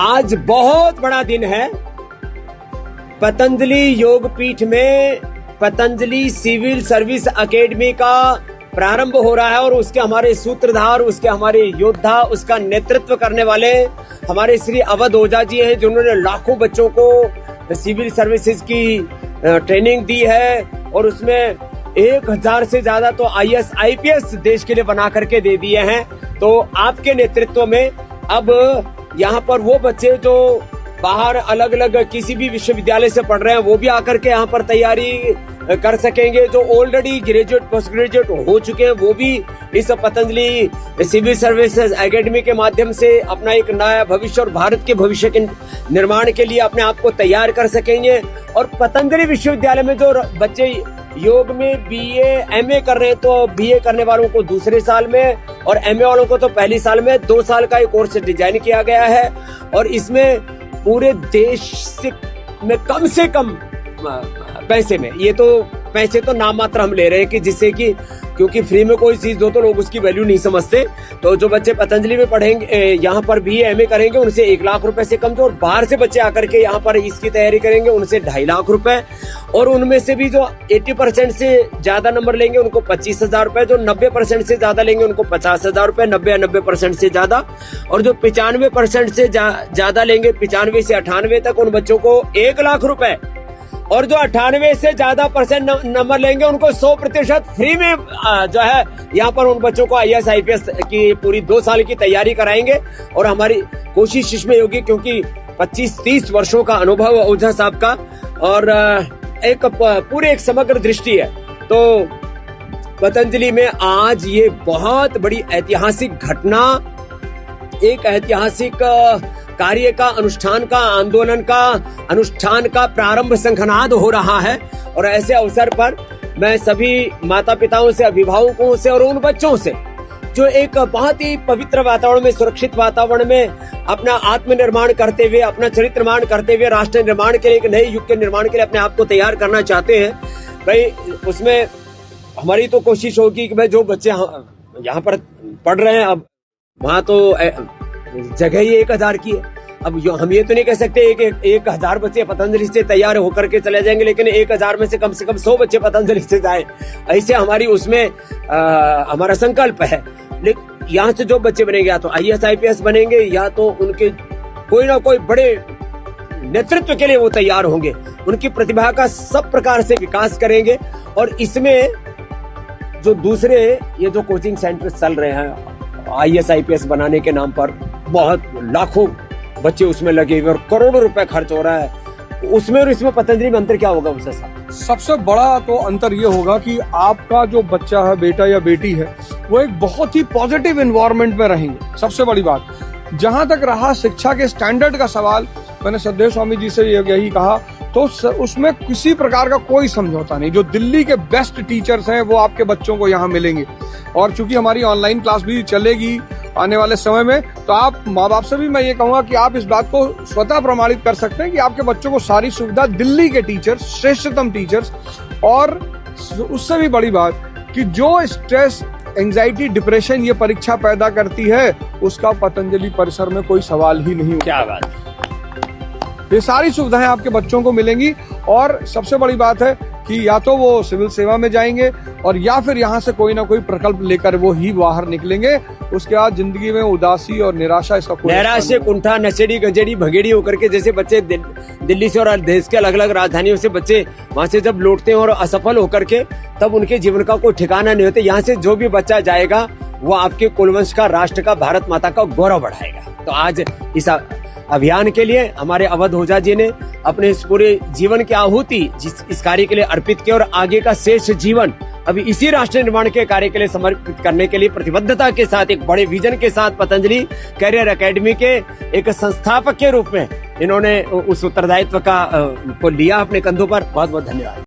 आज बहुत बड़ा दिन है। पतंजलि योगपीठ में पतंजलि सिविल सर्विस एकेडमी का प्रारंभ हो रहा है और उसके हमारे सूत्रधार, उसके हमारे योद्धा, उसका नेतृत्व करने वाले हमारे श्री अवध ओझा जी हैं, जिन्होंने लाखों बच्चों को सिविल सर्विसेज की ट्रेनिंग दी है और उसमें 1000 से ज्यादा तो IAS IPS देश के लिए बना करके दे दिए हैं। तो आपके नेतृत्व में अब यहाँ पर वो बच्चे जो बाहर अलग अलग किसी भी विश्वविद्यालय से पढ़ रहे हैं वो भी आकर के यहाँ पर तैयारी कर सकेंगे। जो ऑलरेडी ग्रेजुएट पोस्ट ग्रेजुएट हो चुके हैं वो भी इस पतंजलि सिविल सर्विसेज एकेडमी के माध्यम से अपना एक नया भविष्य और भारत के भविष्य के निर्माण के लिए अपने आप को तैयार कर सकेंगे। और पतंजलि विश्वविद्यालय में जो बच्चे योग में BA MA कर रहे हैं तो BA करने वालों को दूसरे साल में और MA वालों को तो पहले साल में 2 साल का एक कोर्स डिजाइन किया गया है। और इसमें पूरे देश में कम से कम पैसे में, ये तो पैसे तो नाम मात्र हम ले रहे हैं कि जिससे कि क्योंकि फ्री में कोई चीज दो तो लोग उसकी वैल्यू नहीं समझते। तो जो बच्चे पतंजलि में पढ़ेंगे, यहाँ पर BA MA करेंगे, उनसे 1 लाख रुपए से कम जो, और बाहर से बच्चे आकर के यहाँ पर इसकी तैयारी करेंगे उनसे 2.5 लाख रुपए। और उनमें से भी जो 80% से ज्यादा नंबर लेंगे उनको 25,000 रुपए, जो 90% से ज्यादा लेंगे उनको 50,000 रुपए, 90% से ज्यादा, और जो 95% से ज्यादा लेंगे 95 से 98 तक उन बच्चों को 1 लाख रुपए, और जो 98 से ज्यादा परसेंट नंबर लेंगे उनको 100% फ्री में जो है यहाँ पर उन बच्चों को IAS IPS की पूरी 2 साल की तैयारी कराएंगे। और हमारी कोशिश इसमें होगी क्योंकि 25-30 वर्षों का अनुभव ओझा साहब का और एक पूरे एक समग्र दृष्टि है। तो पतंजलि में आज ये बहुत बड़ी ऐतिहासिक घटना, एक ऐतिहासिक कार्य का अनुष्ठान का, आंदोलन का अनुष्ठान का प्रारंभ शंखनाद हो रहा है। और ऐसे अवसर पर मैं सभी माता पिताओं से, अभिभावकों से और उन बच्चों से जो एक बहुत ही पवित्र वातावरण में, सुरक्षित वातावरण में अपना आत्मनिर्माण करते हुए, अपना चरित्र निर्माण करते हुए राष्ट्र निर्माण के लिए, एक नए युग के निर्माण के लिए अपने आप को तैयार करना चाहते हैं, भाई उसमें हमारी तो कोशिश होगी कि भाई जो बच्चे यहाँ पर पढ़ रहे हैं, अब वहाँ तो जगह ही 1000 की है। अब हम ये तो नहीं कह सकते एक 1000 बच्चे पतंजलि से तैयार होकर के चले जाएंगे, लेकिन 1000 में से कम 100 बच्चे पतंजलि से जाए, ऐसे हमारी उसमें हमारा संकल्प है। लेकिन यहाँ से जो बच्चे बनेंगे या तो IAS IPS बनेंगे या तो उनके कोई ना कोई बड़े नेतृत्व के लिए वो तैयार होंगे, उनकी प्रतिभा का सब प्रकार से विकास करेंगे। और इसमें जो दूसरे ये जो कोचिंग सेंटर चल रहे हैं IAS IPS बनाने के नाम पर, बहुत लाखों बच्चे उसमें लगे हुए और करोड़ों रुपए खर्च हो रहा है, उसमें और इसमें पतंजलि में अंतर क्या होगा उससे साहब? सबसे बड़ा तो अंतर ये होगा कि आपका जो बच्चा है, बेटा या बेटी है, वो एक बहुत ही पॉजिटिव एनवायरनमेंट में रहेंगे। सबसे बड़ी बात, जहां तक रहा शिक्षा के स्टैंडर्ड का सवाल, मैंने सददेव स्वामी जी से यही कहा, तो उसमें किसी प्रकार का कोई समझौता नहीं। जो दिल्ली के बेस्ट टीचर्स हैं वो आपके बच्चों को यहाँ मिलेंगे। और चूंकि हमारी ऑनलाइन क्लास भी चलेगी आने वाले समय में, तो आप माँ बाप से भी मैं ये कहूंगा कि आप इस बात को स्वतः प्रमाणित कर सकते हैं कि आपके बच्चों को सारी सुविधा दिल्ली के टीचर्स, श्रेष्ठतम टीचर्स, और उससे भी बड़ी बात कि जो स्ट्रेस, एंजाइटी, डिप्रेशन ये परीक्षा पैदा करती है, उसका पतंजलि परिसर में कोई सवाल ही नहीं। क्या बात, ये सारी सुविधाएं आपके बच्चों को मिलेंगी। और सबसे बड़ी बात है कि या तो वो सिविल सेवा में जाएंगे और या फिर यहाँ से कोई ना कोई प्रकल्प लेकर वो ही बाहर निकलेंगे। उसके बाद जिंदगी में उदासी और निराशा, इसका कोई नैराश्य, कुंठा, नशेड़ी, गजेड़ी, भगेड़ी होकर के जैसे बच्चे दिल्ली से और देश के अलग अलग राजधानियों से बच्चे वहां से जब लौटते हैं और असफल होकर के, तब उनके जीवन का कोई ठिकाना नहीं होता। यहाँ से जो भी बच्चा जाएगा वो आपके कुलवंश का, राष्ट्र का, भारत माता का गौरव बढ़ाएगा। तो आज इस अभियान के लिए हमारे अवध ओझा जी ने अपने इस पूरे जीवन की आहुति इस कार्य के लिए अर्पित की और आगे का शेष जीवन अभी इसी राष्ट्र निर्माण के कार्य के लिए समर्पित करने के लिए प्रतिबद्धता के साथ, एक बड़े विजन के साथ पतंजलि करियर एकेडमी के एक संस्थापक के रूप में इन्होंने उस उत्तरदायित्व का को लिया अपने कंधों पर। बहुत बहुत धन्यवाद।